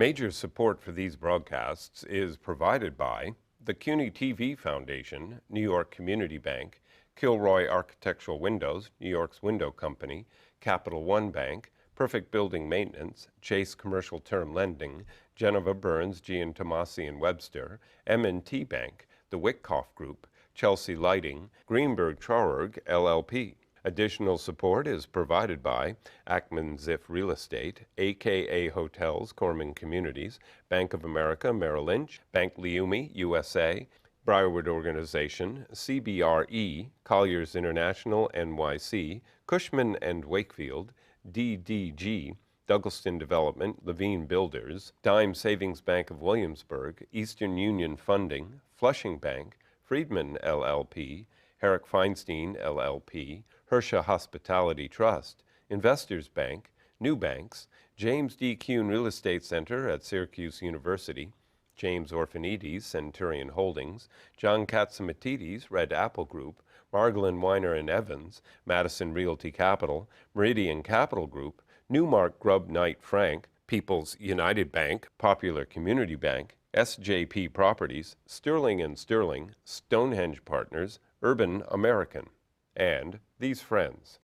Major support for these broadcasts is provided by the CUNY TV Foundation, New York Community Bank, Kilroy Architectural Windows, New York's window company, Capital One Bank, Perfect Building Maintenance, Chase Commercial Term Lending, Geneva Burns, Gian Tomasi and Webster, M&T Bank, the Wickoff Group, Chelsea Lighting, Greenberg Traurig, LLP. Additional support is provided by Ackman Ziff Real Estate, AKA Hotels, Corman Communities, Bank of America, Merrill Lynch, Bank Leumi, USA, Briarwood Organization, CBRE, Colliers International, NYC, Cushman & Wakefield, DDG, Douglaston Development, Levine Builders, Dime Savings Bank of Williamsburg, Eastern Union Funding, Flushing Bank, Friedman LLP, Herrick Feinstein LLP, Hersha Hospitality Trust, Investors Bank, New Banks, James D. Kuhn Real Estate Center at Syracuse University, James Orphanides, Centurion Holdings, John Katzimatidis, Red Apple Group, Margolin Weiner and Evans, Madison Realty Capital, Meridian Capital Group, Newmark Grubb Knight Frank, People's United Bank, Popular Community Bank, SJP Properties, Sterling & Sterling, Stonehenge Partners, Urban American, and these friends.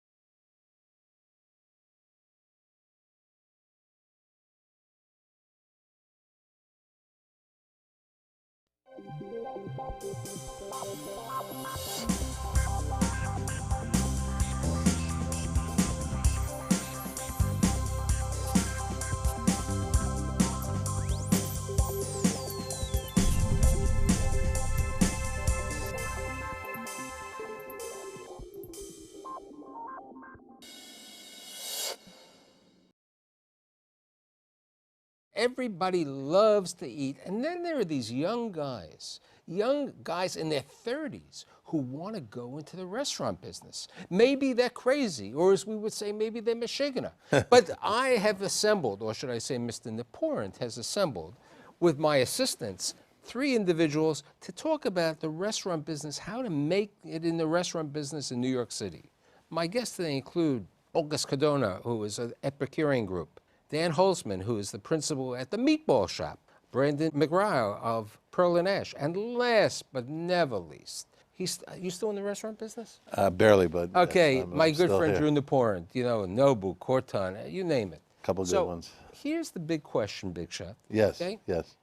Everybody loves to eat. And then there are these young guys in their 30s who want to go into the restaurant business. Maybe they're crazy, or as we would say, maybe they're Michigana. But I have assembled, or should I say Mr. Nieporent has assembled, with my assistants, 3 individuals to talk about the restaurant business, how to make it in the restaurant business in New York City. My guests today include August Cardona, who is an Epicurean group, Dan Holzman, who is the principal at the Meatball shop, Branden McRill of Pearl and Ash, and last but never least, you still in the restaurant business? Barely, but okay. I'm My good friend here. Drew Nieporent, Nobu, Corton, you name it. A couple good ones. Here's the big question, Big Chef. Yes. Okay? Yes.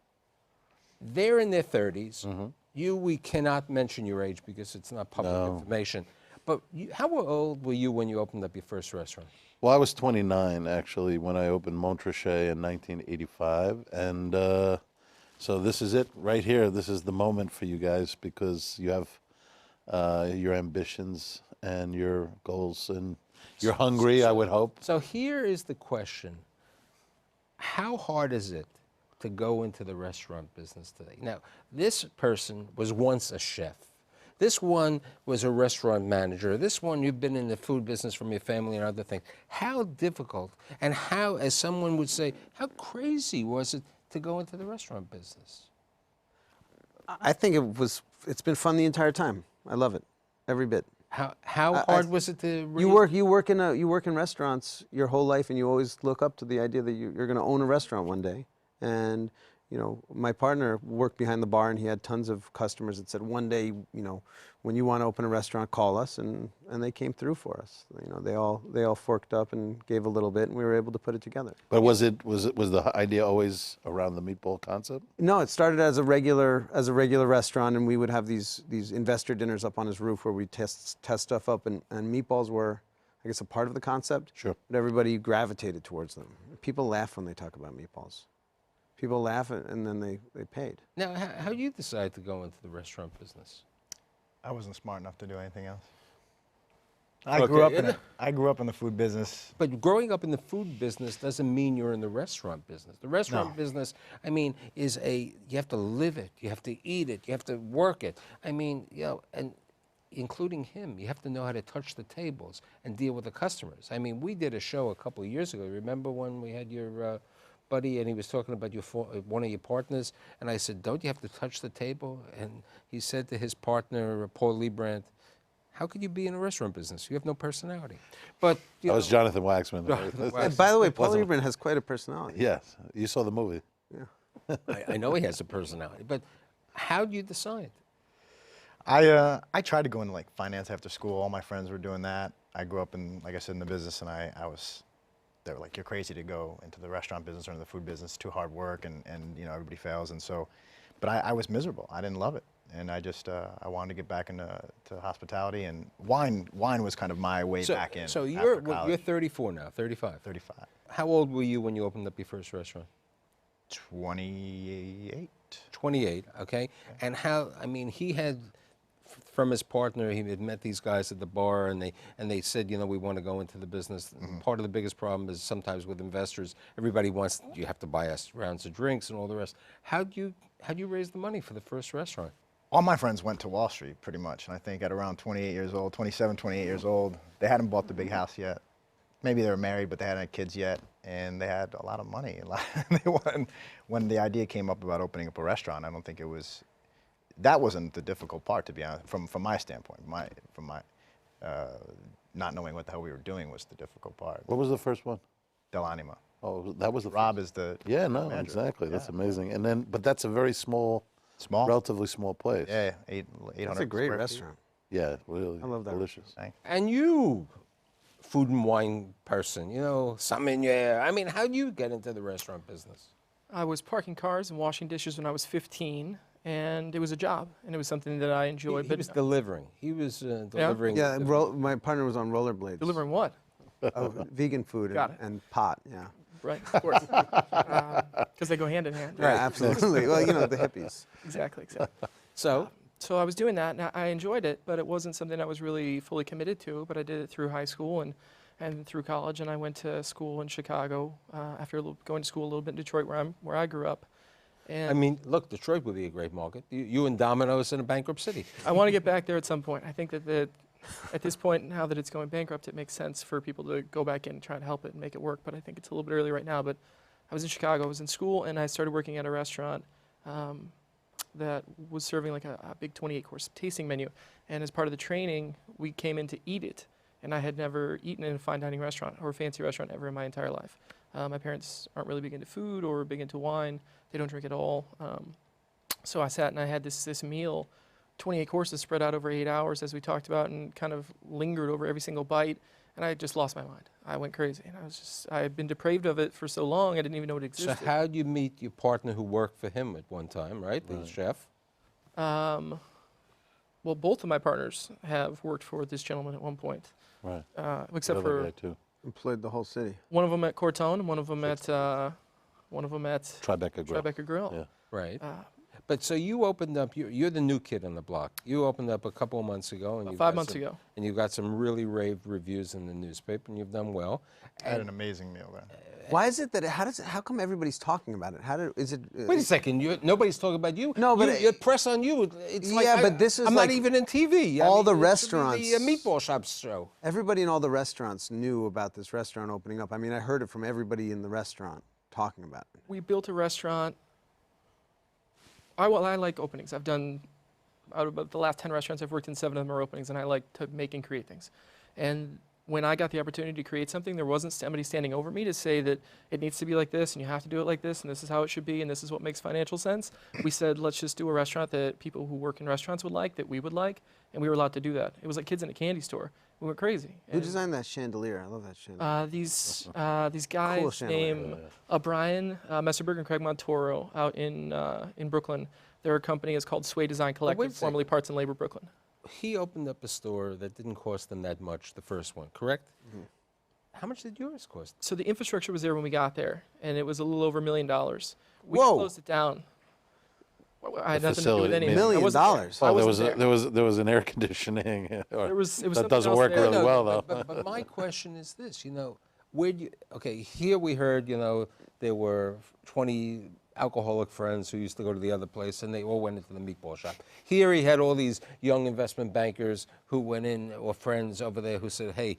They're in their 30s. Mm-hmm. We cannot mention your age because it's not public information. But how old were you when you opened up your first restaurant? Well, I was 29, actually, when I opened Montrachet in 1985. And so this is it right here. This is the moment for you guys because you have your ambitions and your goals, and you're hungry, I would hope. So here is the question. How hard is it to go into the restaurant business today? Now, this person was once a chef. This one was a restaurant manager. This one, you've been in the food business from your family and other things. How difficult and how, as someone would say, how crazy was it to go into the restaurant business? I think it's been fun the entire time. I love it, every bit. How hard was it to you work in restaurants your whole life, and you always look up to the idea that you're going to own a restaurant one day. And my partner worked behind the bar, and he had tons of customers that said, one day, when you want to open a restaurant, call us, and they came through for us. They all forked up and gave a little bit, and we were able to put it together. But was the idea always around the meatball concept? No, it started as a regular restaurant, and we would have these investor dinners up on his roof where we test stuff up, and meatballs were, I guess, a part of the concept. Sure. But everybody gravitated towards them. People laugh when they talk about meatballs. People laugh, and then they paid. Now, how did you decide to go into the restaurant business? I wasn't smart enough to do anything else. I grew up in the food business. But growing up in the food business doesn't mean you're in the restaurant business. The restaurant business, is you have to live it, you have to eat it, you have to work it. And including him, you have to know how to touch the tables and deal with the customers. We did a show a couple of years ago. Remember when we had your buddy, and he was talking about one of your partners, and I said, don't you have to touch the table? And he said to his partner, Paul Liebrandt, how could you be in a restaurant business? You have no personality. But that was Jonathan Waxman. And by the way, Paul Liebrandt has quite a personality. Yes, you saw the movie. I know he has a personality, but how do you decide? I tried to go into like finance after school. All my friends were doing that. I grew up in, like I said, in the business, and they were like, you're crazy to go into the restaurant business or into the food business. Too hard work, and you know, everybody fails. And so, but I was miserable. I didn't love it, and I just I wanted to get back into hospitality, and wine was kind of my way back in. So after you're college. 34 now, 35. 35. How old were you when you opened up your first restaurant? 28. 28, okay. And how, I mean, he had, from his partner, he had met these guys at the bar, and they said, you know, we want to go into the business. Part of the biggest problem is sometimes with investors, everybody wants, you have to buy us rounds of drinks and all the rest. How'd you raise the money for the first restaurant? All my friends went to Wall Street pretty much, and I think at around 28 years old, 27, 28 years old, they hadn't bought the big house yet. Maybe they were married, but they hadn't had kids yet, and they had a lot of money. When the idea came up about opening up a restaurant, I don't think that wasn't the difficult part, to be honest, from my standpoint. From my not knowing what the hell we were doing was the difficult part. What was the first one? Del Anima. Oh, that was the Rob is the Yeah, no, manager. exactly. That's amazing. And then, but that's a very small, relatively small place. Yeah, 800. That's a great square feet. restaurant. Yeah, really. I love that. Delicious. And you, food and wine person, you know, sommelier. I mean, how do you get into the restaurant business? I was parking cars and washing dishes when I was 15, and it was a job, and it was something that I enjoyed. He was delivering. He was delivering. Yeah, my partner was on rollerblades. delivering what? Vegan food Got it. and pot, yeah. Right, of course. Because they go hand in hand. Yeah, absolutely. Well, you know, the hippies. Exactly. So, So I was doing that, and I enjoyed it, but it wasn't something I was really fully committed to. But I did it through high school and through college, and I went to school in Chicago after going to school a little bit in Detroit, where I grew up. And I mean, look, Detroit would be a great market. You and Domino's in a bankrupt city. I want to get back there at some point. I think that at this point, now that it's going bankrupt, it makes sense for people to go back in and try to help it and make it work. But I think it's a little bit early right now. But I was in Chicago, I was in school, and I started working at a restaurant that was serving like a big 28-course tasting menu. And as part of the training, we came in to eat it. And I had never eaten in a fine dining restaurant or a fancy restaurant ever in my entire life. My parents aren't really big into food or big into wine. They don't drink at all. So I sat and I had this meal, 28 courses spread out over 8 hours, as we talked about, and kind of lingered over every single bite. And I just lost my mind. I went crazy. And I had been depraved of it for so long, I didn't even know it existed. So how'd you meet your partner who worked for him at one time, right? The chef? Well, both of my partners have worked for this gentleman at one point. Right. Except The other for guy, too. Employed the whole city. one of them at Cardona and one of them at Tribeca Grill. Tribeca Grill. Yeah. Right. But so you opened up, you're the new kid on the block. You opened up a couple of months ago. And About you've 5 got months some- ago. And you've got some really rave reviews in the newspaper, and you've done well. I had an amazing meal there. Why is it that how come everybody's talking about it? Is it? Wait a second, nobody's talking about you. No, but you press on you. It's like Yeah, but this is I'm like not even in TV. all the it should be restaurants- the Meatball Shop show. Everybody in all the restaurants knew about this restaurant opening up. I mean, I heard it from everybody in the restaurant talking about it. We built a restaurant. I like openings. I've done, out of the last 10 restaurants I've worked in, 7 of them are openings, and I like to make and create things. And when I got the opportunity to create something, there wasn't somebody standing over me to say that it needs to be like this, and you have to do it like this, and this is how it should be, and this is what makes financial sense. We said, let's just do a restaurant that people who work in restaurants would like, that we would like, and we were allowed to do that. It was like kids in a candy store. We went crazy. Who And, designed that chandelier? I love that chandelier. these guys chandelier. named Brian Messerberg and Craig Montoro out in Brooklyn. Their company is called Sway Design wait a Collective, second. formerly Parts and Labor Brooklyn. He opened up a store that didn't cost them that much, the first one, correct? Mm-hmm. How much did yours cost? So the infrastructure was there when we got there, and it was a little over $1 million. We Whoa. closed it down. I had The nothing to do with facility, anything. $1 I million wasn't there. dollars. I Oh, wasn't there was an air conditioning. It was that something doesn't else work there. really well, though. But my question is this, where do you, okay, here we heard, there were 20 alcoholic friends who used to go to the other place, and they all went into the Meatball Shop. Here he had all these young investment bankers who went in, or friends over there who said, hey,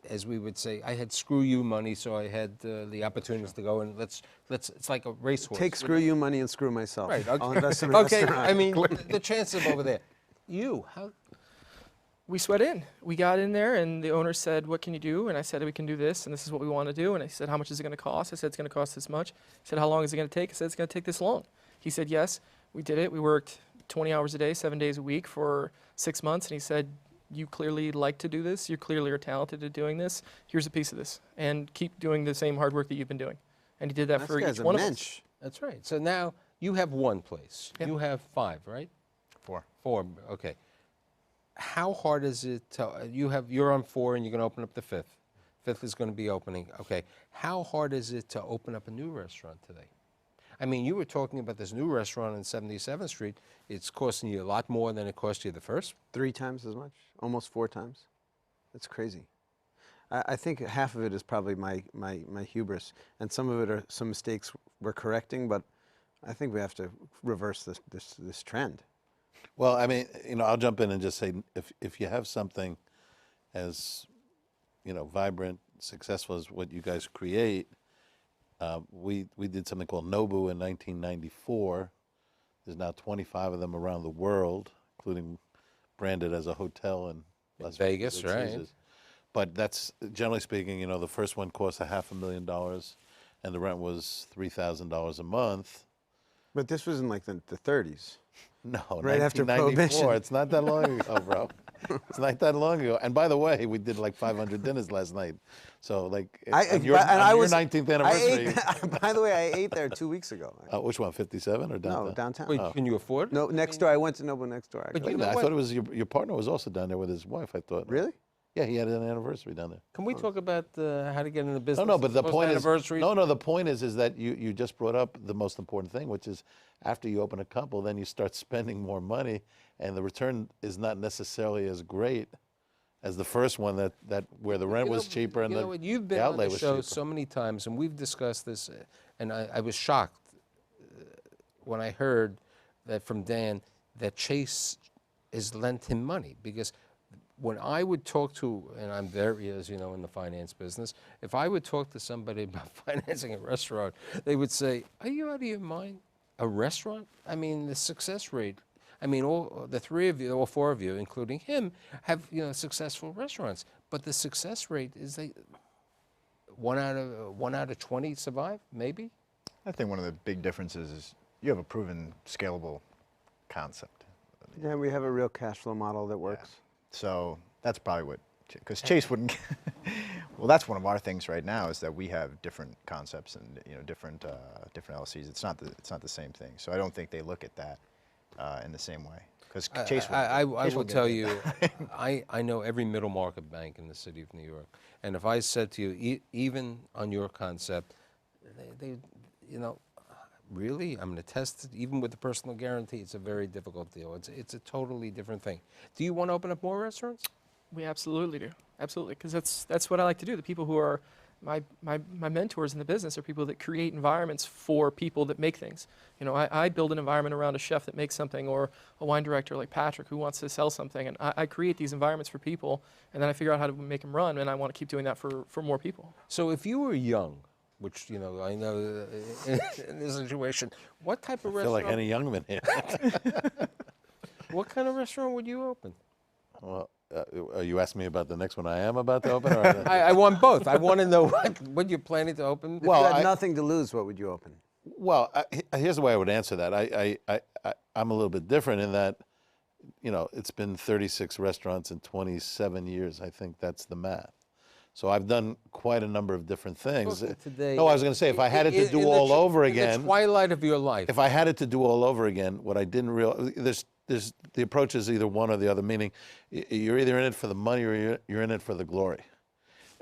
as we would say, I had screw you money, so I had the opportunities to go, and let's it's like a racehorse. Take screw you money and screw myself. Right, I'll okay. invest in a Okay, restaurant. I mean, the chances over there. How? We sweat in. We got in there, and the owner said, "What can you do?" And I said, "We can do this, and this is what we want to do." And he said, "How much is it going to cost?" I said, "It's going to cost this much." He said, "How long is it going to take?" I said, "It's going to take this long." He said, "Yes." We did it. We worked 20 hours a day, 7 days a week for 6 months, and he said, "You clearly like to do this. You clearly are talented at doing this. Here's a piece of this, and keep doing the same hard work that you've been doing." And he did that for each one of us. That's right. So now you have one place. Yeah. You have 5, right? 4. 4. Okay. How hard is it to, you're on 4 and you're going to open up the 5th. 5th is going to be opening. Okay. How hard is it to open up a new restaurant today? I mean, you were talking about this new restaurant on 77th Street. It's costing you a lot more than it cost you the first. 3 times as much, almost 4 times. That's crazy. I think half of it is probably my hubris, and some of it are some mistakes we're correcting, but I think we have to reverse this trend. Well, I mean, I'll jump in and just say, if you have something as, vibrant, successful as what you guys create, we did something called Nobu in 1994. There's now 25 of them around the world, including branded as a hotel in Las Vegas, right? Caesars. But that's, generally speaking, the first one cost $500,000, and the rent was $3,000 a month. But this was in like the 30s. No, Right after 1994. Prohibition. It's not that long ago, bro. It's not that long ago. And by the way, we did like 500 dinners last night. So like, on your 19th anniversary. By the way, I ate there 2 weeks ago. Which one, 57 or downtown? No, downtown. Wait, can you afford it? No, next door. I went to Nobu next door. But Actually. Wait a minute, I thought it was your partner was also down there with his wife, I thought. Really? Yeah, he had an anniversary down there. Can we talk about how to get into business? No, but the point is, anniversaries? no, the point is that you just brought up the most important thing, which is after you open a couple, then you start spending more money, and the return is not necessarily as great as the first one that where the rent was cheaper and you've been the on outlay the was show cheaper. so many times, and we've discussed this, and I was shocked when I heard that from Dan that Chase has lent him money, because when I would talk to, and I'm very, as you know, in the finance business, if I would talk to somebody about financing a restaurant, they would say, "Are you out of your mind? A restaurant? I mean, the success rate. I mean, all the 3 of you, all 4 of you, including him, have successful restaurants. But the success rate is one out of 20 survive, maybe." I think one of the big differences is you have a proven scalable concept. Yeah, we have a real cash flow model that works. So that's probably what, because Chase wouldn't. Well, that's one of our things right now, is that we have different concepts and different LLCs. It's not the same thing. So I don't think they look at that in the same way. Because Chase. I will tell you, I know every middle market bank in the city of New York, and if I said to you, even on your concept, they really, I'm going to test it. Even with the personal guarantee, it's a very difficult deal. It's a totally different thing. Do you want to open up more restaurants? We absolutely do. Absolutely, because that's what I like to do. The people who are my mentors in the business are people that create environments for people that make things. I build an environment around a chef that makes something, or a wine director like Patrick who wants to sell something, and I create these environments for people, and then I figure out how to make them run, and I want to keep doing that for more people. So if you were young, which, I know in this situation, what type of I feel restaurant? like any Youngman here. What kind of restaurant would you open? Well, are you asking me about the next one I am about to open? Or I want both. I want to know what you're planning to open. Well, If you had nothing to lose, what would you open? Well, here's the way I would answer that. I'm a little bit different in that, it's been 36 restaurants in 27 years. I think that's the math. So I've done quite a number of different things. Today, No, I was going to say, if I had it to do all over again. In the twilight of your life. If I had it to do all over again, what I didn't realize, there's the approach is either one or the other, meaning you're either in it for the money or you're in it for the glory.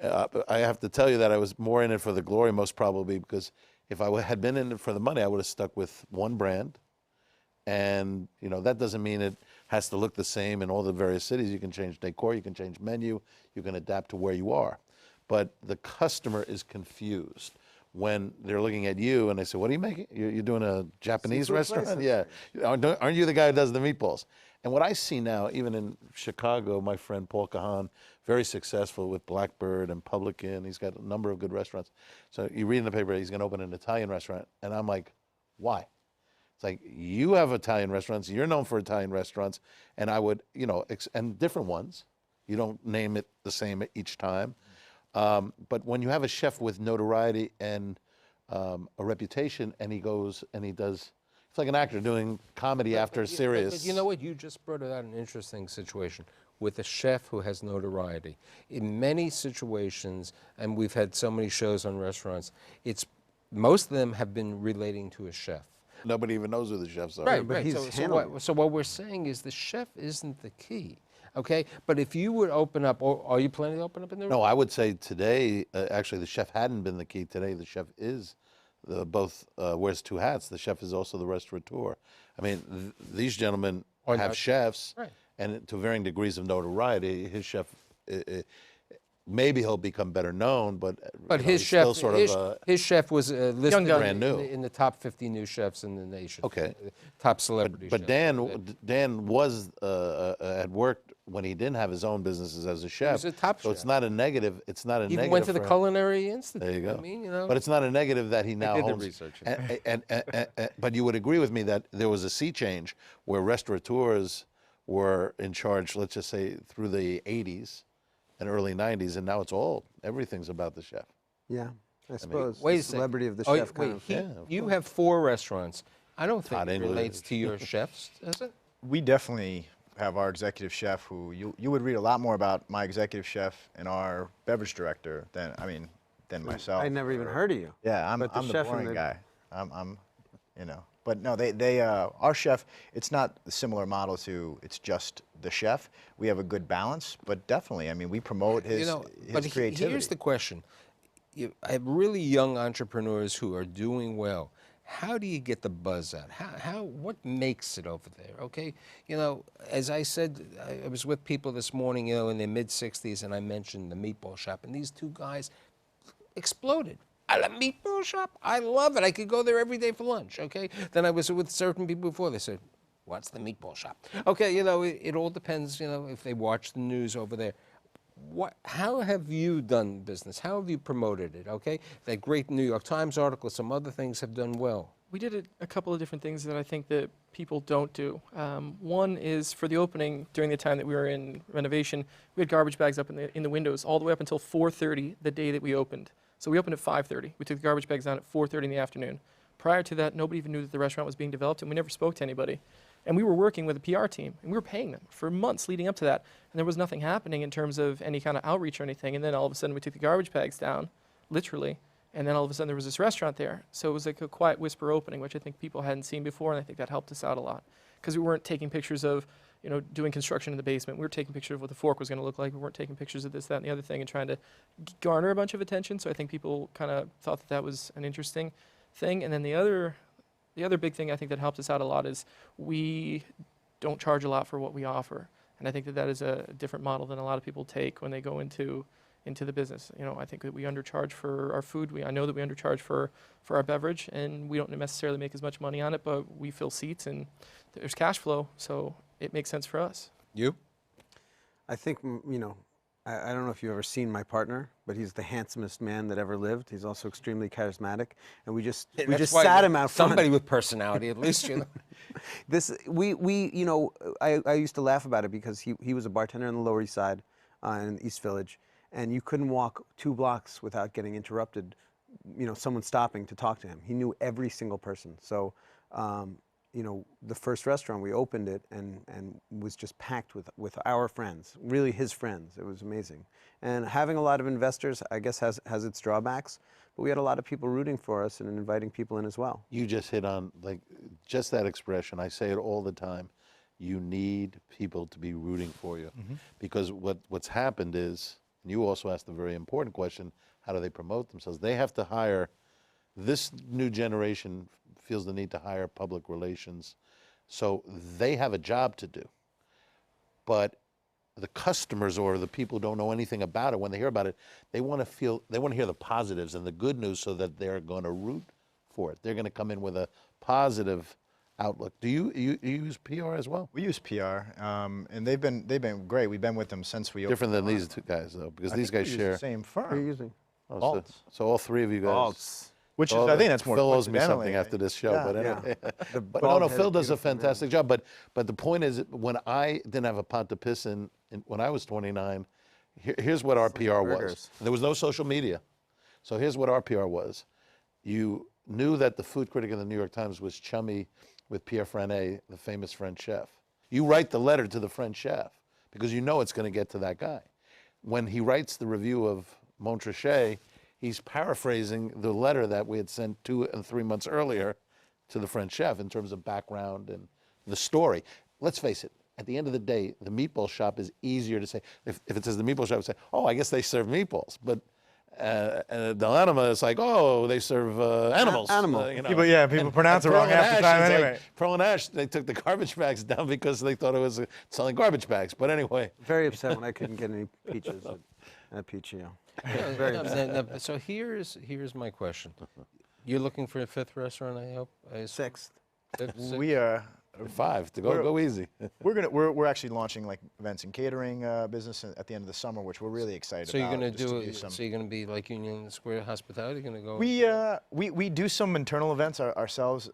But I have to tell you that I was more in it for the glory, most probably, because if I had been in it for the money, I would have stuck with one brand. And, that doesn't mean it has to look the same in all the various cities. You can change decor, you can change menu, you can adapt to where you are. But the customer is confused when they're looking at you and they say, "What are you making? You're doing a Japanese restaurant?" Yeah. Aren't you the guy who does the meatballs? And what I see now, even in Chicago, my friend Paul Cahan, very successful with Blackbird and Publican. He's got a number of good restaurants. So you read in the paper he's going to open an Italian restaurant. And I'm like, why? It's like, you have Italian restaurants. You're known for Italian restaurants. And I would, and different ones. You don't name it the same each time. But when you have a chef with notoriety and a reputation, and he goes and he does, it's like an actor doing comedy after serious. But you know what? You just brought out an interesting situation with a chef who has notoriety. In many situations, and we've had so many shows on restaurants, most of them have been relating to a chef. Nobody even knows who the chefs are. Right, but right. he's So what we're saying is the chef isn't the key, okay? But if you would open up, or are you planning to open up in the? No, I would say today, actually, the chef hadn't been the key. Today, the chef is both wears two hats. The chef is also the restaurateur. I mean, these gentlemen have chefs, right, and to varying degrees of notoriety. His chef, maybe he'll become better known, but his he's chef, still sort of his chef was listed brand new. in the top 50 new chefs in the nation. Okay. Top celebrity But chefs. Dan was had worked when he didn't have his own businesses as a chef. was a top so chef. it's not a negative. It's not a Even negative. went to the for him. Culinary Institute. There you go. I mean, you know. But it's not a negative that he now did the owns. research. But you would agree with me that there was a sea change where restaurateurs were in charge, let's just say, through the 80s and early 90s, and now it's everything's about the chef. Yeah, I suppose. Wait a the second. celebrity of the Oh, chef kind wait, of. you have 4 restaurants. I don't think Todd it English. relates to your chefs, does it? We definitely have our executive chef, who you would read a lot more about my executive chef and our beverage director than myself. I never even heard of you. Yeah, I'm But the the chef and boring the- guy. I'm, you know. But no, our chef, it's not a similar model to it's just the chef. We have a good balance, but definitely, I mean, we promote his creativity. Here's the question. I have really young entrepreneurs who are doing well. How do you get the buzz out? What makes it over there, okay? You know, as I said, I was with people this morning, you know, in their mid-60s, and I mentioned the Meatball shop, and these 2 guys exploded. At a meatball shop? I love it. I could go there every day for lunch, okay? Then I was with certain people before. They said, what's the meatball shop? Okay, you know, it all depends, you know, if they watch the news over there. How have you done business? How have you promoted it, okay? That great New York Times article, some other things have done well. We did a couple of different things that I think that people don't do. One is for the opening, during the time that we were in renovation, we had garbage bags up in the windows all the way up until 4:30 the day that we opened. So we opened at 5:30. We took the garbage bags down at 4:30 in the afternoon. Prior to that, nobody even knew that the restaurant was being developed, and we never spoke to anybody. And we were working with a PR team, and we were paying them for months leading up to that. And there was nothing happening in terms of any kind of outreach or anything. And then all of a sudden, we took the garbage bags down, literally. And then all of a sudden, there was this restaurant there. So it was like a quiet whisper opening, which I think people hadn't seen before, and I think that helped us out a lot. Because we weren't taking pictures of, you know, doing construction in the basement. We were taking pictures of what the fork was going to look like. We weren't taking pictures of this, that, and the other thing and trying to garner a bunch of attention. So I think people kind of thought that that was an interesting thing. And then the other big thing I think that helped us out a lot is we don't charge a lot for what we offer. And I think that that is a different model than a lot of people take when they go into the business. You know, I think that we undercharge for our food. I know that we undercharge for our beverage, and we don't necessarily make as much money on it, but we fill seats and there's cash flow, so it makes sense for us. You? I think, you know, I don't know if you've ever seen my partner, but he's the handsomest man that ever lived. He's also extremely charismatic, and we just sat him out front. Somebody with personality, at least, you know. You know, I used to laugh about it because he was a bartender on the Lower East Side, in East Village, and you couldn't walk 2 blocks without getting interrupted, you know, someone stopping to talk to him. He knew every single person. So, you know, the first restaurant, we opened it and was just packed with our friends, really his friends. It was amazing. And having a lot of investors, I guess, has its drawbacks, but we had a lot of people rooting for us and inviting people in as well. You just hit on, like, just that expression. I say it all the time. You need people to be rooting for you. Mm-hmm. Because what's happened is, and you also asked a very important question, how do they promote themselves? They have to hire, this new generation feels the need to hire public relations. So they have a job to do. But the customers or the people who don't know anything about it, when they hear about it, they want to hear the positives and the good news so that they're going to root for it. They're going to come in with a positive outlook. Do you use PR as well? We use PR, and they've been great. We've been with them since we Different than opened. these 2 guys, though, because I these think guys we use share. the same Who are you firm. using? Oh, so all 3 of you guys. Alts. Which is, I think that's more Phil owes me coincidentally, something after this show, yeah. but anyway. The But no, bald-headed, Phil does a beautiful man. fantastic job. But the point is, when I didn't have a pot to piss in when I was 29, here's what our PR was. burgers. There was no social media. So here's what our PR was. You knew that the food critic of the New York Times was chummy with Pierre Franet, the famous French chef. You write the letter to the French chef because you know it's going to get to that guy. When he writes the review of Montrachet, he's paraphrasing the letter that we had sent 2 and 3 months earlier to the French chef in terms of background and the story. Let's face it, at the end of the day, the meatball shop is easier to say. If it says the meatball shop, say, oh, I guess they serve meatballs. But Del Anima is like, oh, they serve animals. Animal. You know. People pronounce it wrong half the time anyway. Pearl and Ash, they took the garbage bags down because they thought it was selling garbage bags. But anyway. Very upset when I couldn't get any peaches at Peachio. Very upset. No, so here's my question. You're looking for a 5th restaurant, I hope? Sixth. We are. 5 to go easy. We're actually launching like events and catering business at the end of the summer, which we're really excited So you're about. going to just do some- so you're going to be like Union Square Hospitality? You're going to go? We do some internal events ourselves.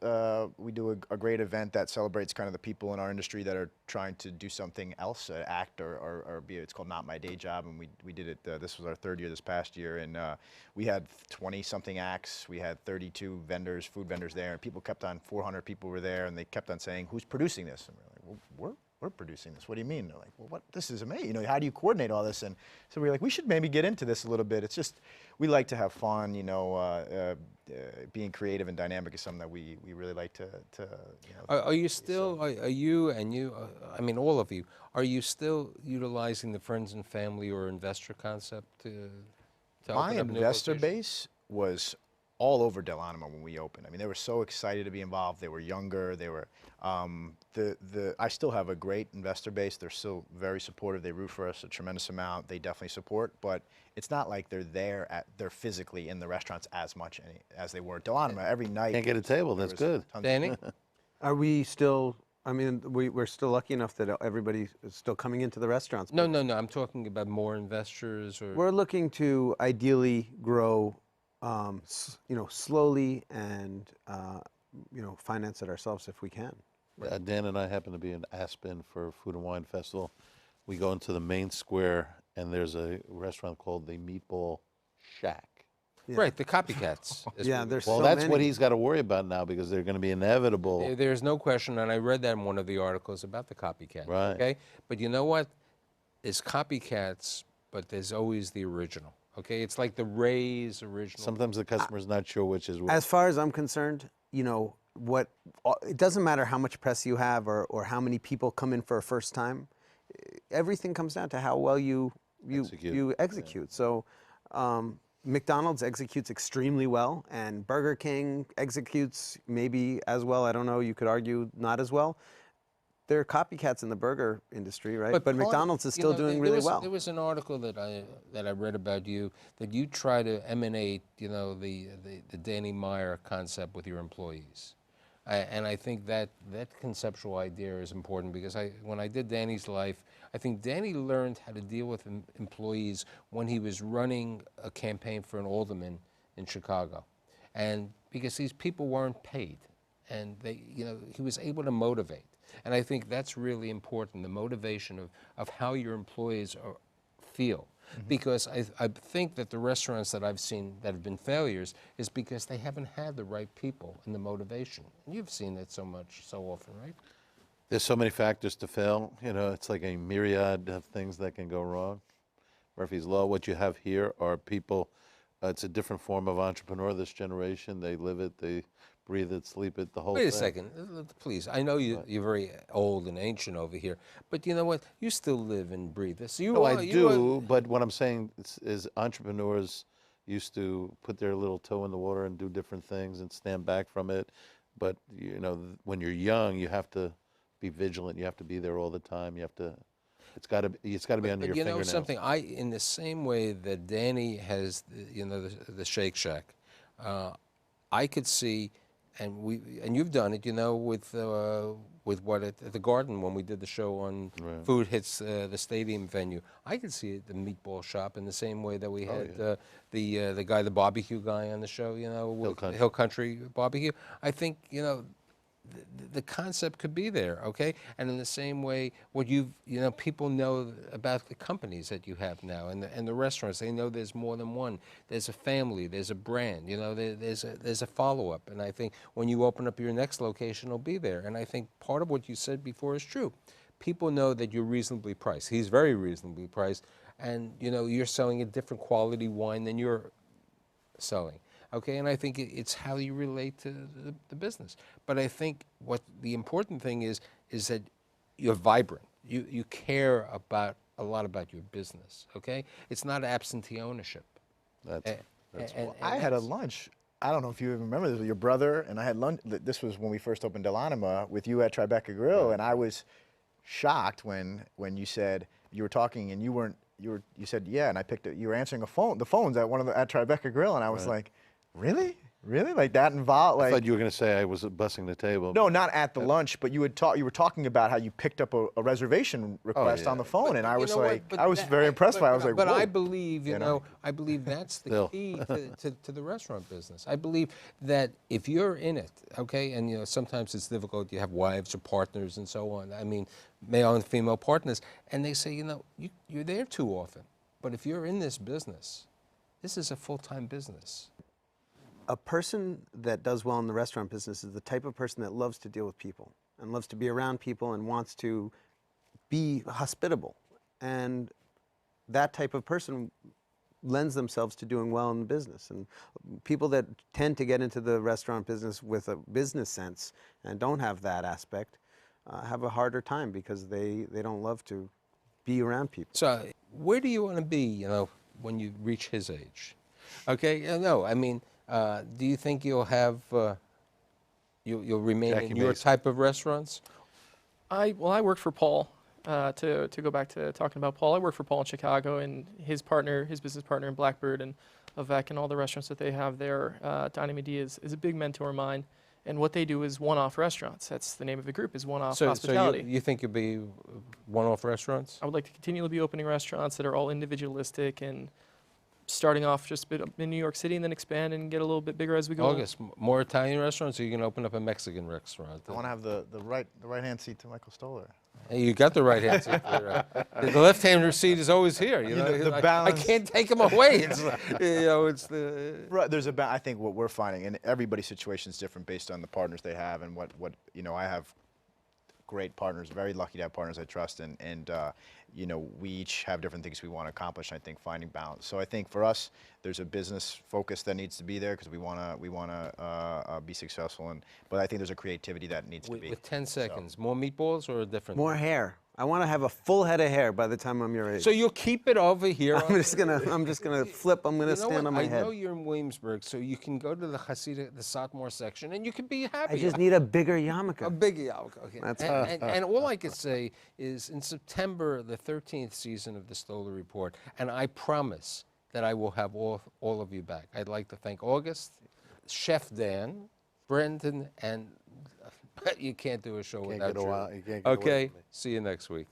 We do a great event that celebrates kind of the people in our industry that are trying to do something else, act or be. It's called Not My Day Job, and we did it. This was our 3rd year this past year, and we had 20-something acts. We had 32 vendors, food vendors there, and people kept on. 400 people were there, and they kept on saying, "Who's producing this?" And we're like, "Well, we're producing this. What do you mean?" They're like, "Well, what? This is amazing. You know, how do you coordinate all this?" And so we were like, "We should maybe get into this a little bit." It's just we like to have fun. You know, being creative and dynamic is something that we really like to. You know, Are you still? Are you and you? I mean, all of you. Are you still utilizing the friends and family or investor concept to My open up new investor locations? base was all over Del Anima when we opened. I mean, they were so excited to be involved. They were younger. They were I still have a great investor base. They're still very supportive. They root for us a tremendous amount. They definitely support, but it's not like they're physically in the restaurants as much as they were at Del Anima every night. Can't get a table. there That's was good. tons- Danny? Are we still? I mean, we're still lucky enough that everybody is still coming into the restaurants. No. I'm talking about more investors or. We're looking to ideally grow, slowly and finance it ourselves if we can. Dan and I happen to be in Aspen for Food and Wine Festival. We go into the main square, and there's a restaurant called the Meatball Shack. Right, the copycats. is Yeah, what there's Well, so that's what many. he's got to worry about now because they're going to be inevitable. There's no question, and I read that in one of the articles about the copycat. Right. Okay, but you know what? There's copycats, but there's always the original. Okay, it's like the Ray's original. Sometimes the customer's not sure which is which. As far as I'm concerned, it doesn't matter how much press you have or how many people come in for a first time. Everything comes down to how well you execute. So McDonald's executes extremely well, and Burger King executes maybe as well. I don't know. You could argue not as well. There are copycats in the burger industry, right? But part- McDonald's is still doing really well. There was an article that I read about you that you try to emanate, the Danny Meyer concept with your employees, and I think that conceptual idea is important because when I did Danny's life, I think Danny learned how to deal with employees when he was running a campaign for an alderman in Chicago, and because these people weren't paid, and he was able to motivate. And I think that's really important, the motivation of how your employees feel. Mm-hmm. Because I think that the restaurants that I've seen that have been failures is because they haven't had the right people and the motivation. And you've seen that so often, right? There's so many factors to fail. It's like a myriad of things that can go wrong. Murphy's Law, what you have here are people, it's a different form of entrepreneur this generation. They live it, they breathe it, sleep it, the whole thing. Wait a second, please. I know you're very old and ancient over here, but you know what? You still live and breathe this. I do, but what I'm saying is entrepreneurs used to put their little toe in the water and do different things and stand back from it. But, when you're young, you have to be vigilant. You have to be there all the time. It's got to be under your fingernails. Something, in the same way that Danny has, the Shake Shack, I could see and you've done it, you know, with what at the Garden when we did the show on Right. food hits the stadium venue. I could see it, the Meatball shop, in the same way that we had the guy, the barbecue guy on the show, you know, with Hill Country Barbecue. I think, you know, the concept could be there, okay? And in the same way, what people know about the companies that you have now and the restaurants. They know there's more than one. There's a family. There's a brand. You know, there's a follow-up. And I think when you open up your next location, it'll be there. And I think part of what you said before is true. People know that you're reasonably priced. He's very reasonably priced, and you know you're selling a different quality wine than you're selling. Okay, and I think it's how you relate to the business. But I think what the important thing is that you're vibrant. You care about a lot about your business. Okay, it's not absentee ownership. I had a lunch. I don't know if you even remember this with your brother, and I had lunch. This was when we first opened Del Anima with you at Tribeca Grill, and I was shocked when you said you were talking and you said yeah, and I picked it. You were answering the phones at at Tribeca Grill, and I was like, really, like that involved? I Like, thought you were going to say I was bussing the table. no, not at the lunch, but you were talking about how you picked up a reservation request on the phone, and I was like, I was very impressed by it. I was like, but whoa. I believe, I believe that's the key to the restaurant business. I believe that if you're in it, okay, and you know sometimes it's difficult. You have wives or partners and so on. I mean, male and female partners, and they say, you know, you're there too often. But if you're in this business, this is a full-time business. A person that does well in the restaurant business is the type of person that loves to deal with people and loves to be around people and wants to be hospitable. And that type of person lends themselves to doing well in the business. And people that tend to get into the restaurant business with a business sense and don't have that aspect have a harder time because they don't love to be around people. So where do you want to be, you know, when you reach his age? Okay, no, I mean, do you think you'll have, you'll remain Jackie in your Mason. type of restaurants? I worked for Paul. To go back to talking about Paul, I worked for Paul in Chicago, and his business partner in Blackbird and Avec and all the restaurants that they have there. Donnie McD is a big mentor of mine, and what they do is one-off restaurants. That's the name of the group, is one-off hospitality. So you think you'll be one-off restaurants? I would like to continually be opening restaurants that are all individualistic and starting off just a bit in New York City and then expand and get a little bit bigger as we go. August, more Italian restaurants, or you can open up a Mexican restaurant? I want to have the right-hand seat to Michael Stoller. Hey, you got the right hand seat. The left-hand seat is always here. You know, the I balance- can't take him away. It's, you know, it's the. Right, I think what we're finding, and everybody's situation is different based on the partners they have and what you know. I have great partners, very lucky to have partners I trust, and you know, we each have different things we want to accomplish. And I think finding balance. So I think for us, there's a business focus that needs to be there because we want to be successful, but I think there's a creativity that needs to be. With 10 seconds, more meatballs or a different? More hair. I want to have a full head of hair by the time I'm your age. So you'll keep it over here. I'm just gonna flip. I'm gonna stand on my head. I know you're in Williamsburg, so you can go to the Hasidic, the Satmar section, and you can be happy. I just need a bigger yarmulke. A big yarmulke. Okay. That's and all I could say is in September, the 13th season of the Stoller Report, and I promise that I will have all of you back. I'd like to thank August, Chef Dan, Branden, and you can't do a show without Get you. away from me. Okay, see you next week.